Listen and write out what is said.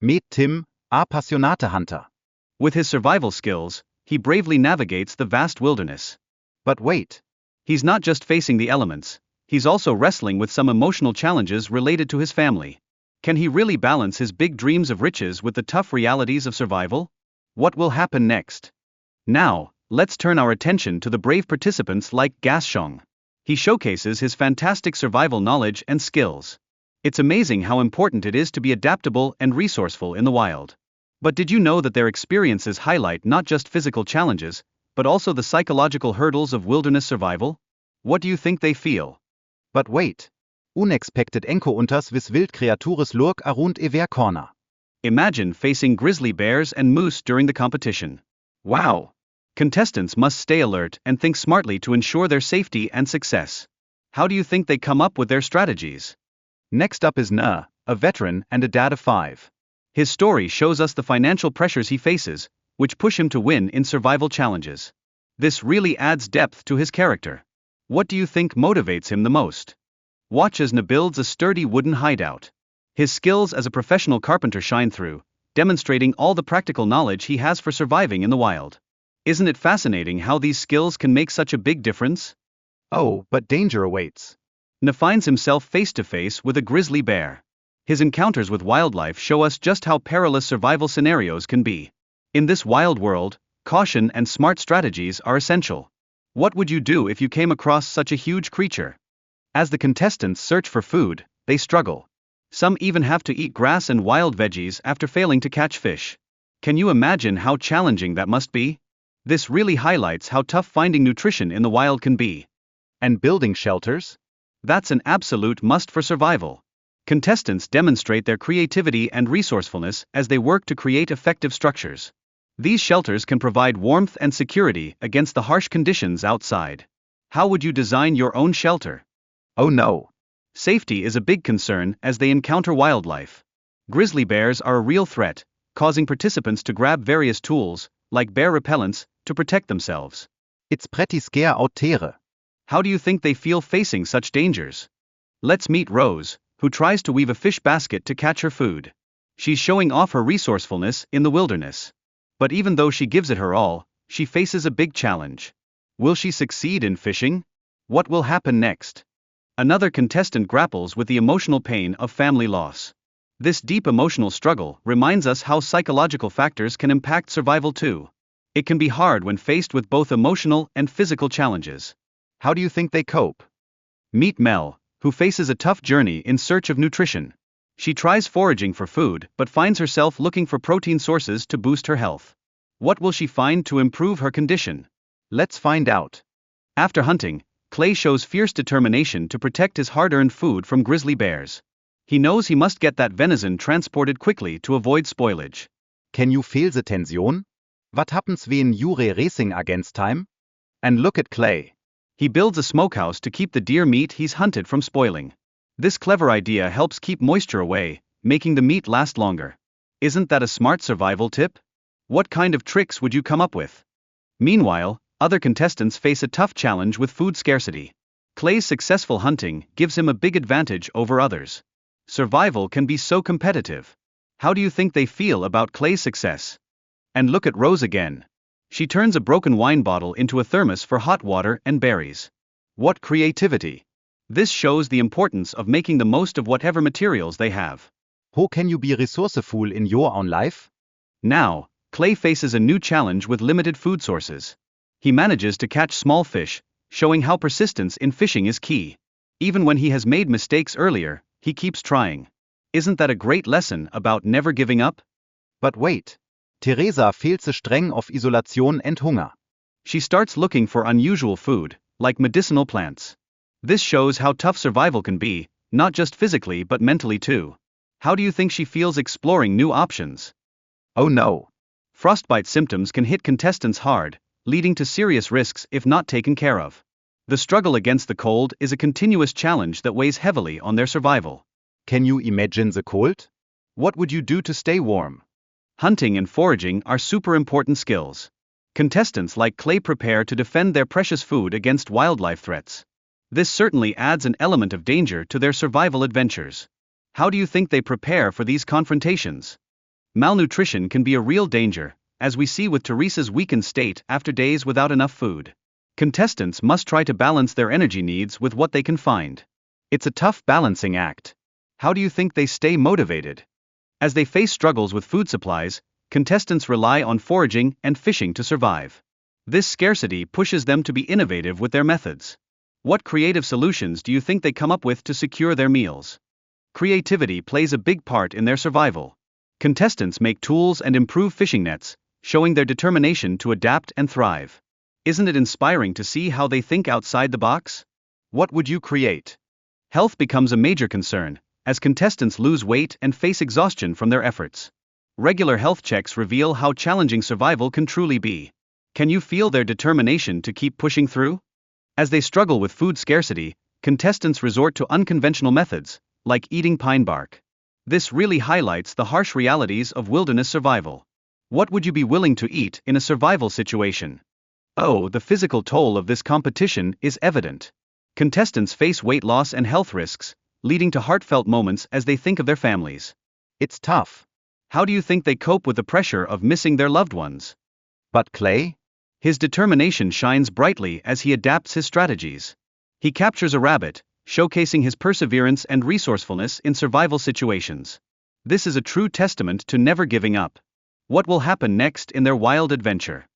Meet Tim, appassionate hunter. With his survival skills, he bravely navigates the vast wilderness. But wait. He's not just facing the elements, he's also wrestling with some emotional challenges related to his family. Can he really balance his big dreams of riches with the tough realities of survival? What will happen next? Now, let's turn our attention to the brave participants like Gasshong. He showcases his fantastic survival knowledge and skills. It's amazing how important it is to be adaptable and resourceful in the wild. But did you know that their experiences highlight not just physical challenges, but also the psychological hurdles of wilderness survival? What do you think they feel? But wait. Unexpected encounters with wild creatures lurk around every corner. Imagine facing grizzly bears and moose during the competition. Wow! Contestants must stay alert and think smartly to ensure their safety and success. How do you think they come up with their strategies? Next up is Na, a veteran and a dad of 5. His story shows us the financial pressures he faces, which push him to win in survival challenges. This really adds depth to his character. What do you think motivates him the most? Watch as Na builds a sturdy wooden hideout. His skills as a professional carpenter shine through, demonstrating all the practical knowledge he has for surviving in the wild. Isn't it fascinating how these skills can make such a big difference? Oh, but danger awaits. Na finds himself face to face with a grizzly bear. His encounters with wildlife show us just how perilous survival scenarios can be. In this wild world, caution and smart strategies are essential. What would you do if you came across such a huge creature? As the contestants search for food, they struggle. Some even have to eat grass and wild veggies after failing to catch fish. Can you imagine how challenging that must be? This really highlights how tough finding nutrition in the wild can be. And building shelters? That's an absolute must for survival. Contestants demonstrate their creativity and resourcefulness as they work to create effective structures. These shelters can provide warmth and security against the harsh conditions outside. How would you design your own shelter? Oh no. Safety is a big concern as they encounter wildlife. Grizzly bears are a real threat, causing participants to grab various tools, like bear repellents, to protect themselves. It's pretty scary out there. How do you think they feel facing such dangers? Let's meet Rose, who tries to weave a fish basket to catch her food. She's showing off her resourcefulness in the wilderness. But even though she gives it her all, she faces a big challenge. Will she succeed in fishing? What will happen next? Another contestant grapples with the emotional pain of family loss. This deep emotional struggle reminds us how psychological factors can impact survival too. It can be hard when faced with both emotional and physical challenges. How do you think they cope? Meet Mel, who faces a tough journey in search of nutrition. She tries foraging for food but finds herself looking for protein sources to boost her health. What will she find to improve her condition? Let's find out. After hunting, Clay shows fierce determination to protect his hard-earned food from grizzly bears. He knows he must get that venison transported quickly to avoid spoilage. Can you feel the tension? What happens when you're racing against time? And look at Clay. He builds a smokehouse to keep the deer meat he's hunted from spoiling. This clever idea helps keep moisture away, making the meat last longer. Isn't that a smart survival tip? What kind of tricks would you come up with? Meanwhile, other contestants face a tough challenge with food scarcity. Clay's successful hunting gives him a big advantage over others. Survival can be so competitive. How do you think they feel about Clay's success? And look at Rose again. She turns a broken wine bottle into a thermos for hot water and berries. What creativity! This shows the importance of making the most of whatever materials they have. How can you be resourceful in your own life? Now, Clay faces a new challenge with limited food sources. He manages to catch small fish, showing how persistence in fishing is key. Even when he has made mistakes earlier, he keeps trying. Isn't that a great lesson about never giving up? But wait. Teresa feels the strength of isolation and hunger. She starts looking for unusual food, like medicinal plants. This shows how tough survival can be, not just physically but mentally too. How do you think she feels exploring new options? Oh no. Frostbite symptoms can hit contestants hard, leading to serious risks if not taken care of. The struggle against the cold is a continuous challenge that weighs heavily on their survival. Can you imagine the cold? What would you do to stay warm? Hunting and foraging are super important skills. Contestants like Clay prepare to defend their precious food against wildlife threats. This certainly adds an element of danger to their survival adventures. How do you think they prepare for these confrontations? Malnutrition can be a real danger, as we see with Teresa's weakened state after days without enough food. Contestants must try to balance their energy needs with what they can find. It's a tough balancing act. How do you think they stay motivated? As they face struggles with food supplies, contestants rely on foraging and fishing to survive. This scarcity pushes them to be innovative with their methods. What creative solutions do you think they come up with to secure their meals? Creativity plays a big part in their survival. Contestants make tools and improve fishing nets, showing their determination to adapt and thrive. Isn't it inspiring to see how they think outside the box? What would you create? Health becomes a major concern, as contestants lose weight and face exhaustion from their efforts. Regular health checks reveal how challenging survival can truly be. Can you feel their determination to keep pushing through? As they struggle with food scarcity, contestants resort to unconventional methods, like eating pine bark. This really highlights the harsh realities of wilderness survival. What would you be willing to eat in a survival situation? Oh, the physical toll of this competition is evident. Contestants face weight loss and health risks, leading to heartfelt moments as they think of their families. It's tough. How do you think they cope with the pressure of missing their loved ones? But Clay? His determination shines brightly as he adapts his strategies. He captures a rabbit, showcasing his perseverance and resourcefulness in survival situations. This is a true testament to never giving up. What will happen next in their wild adventure?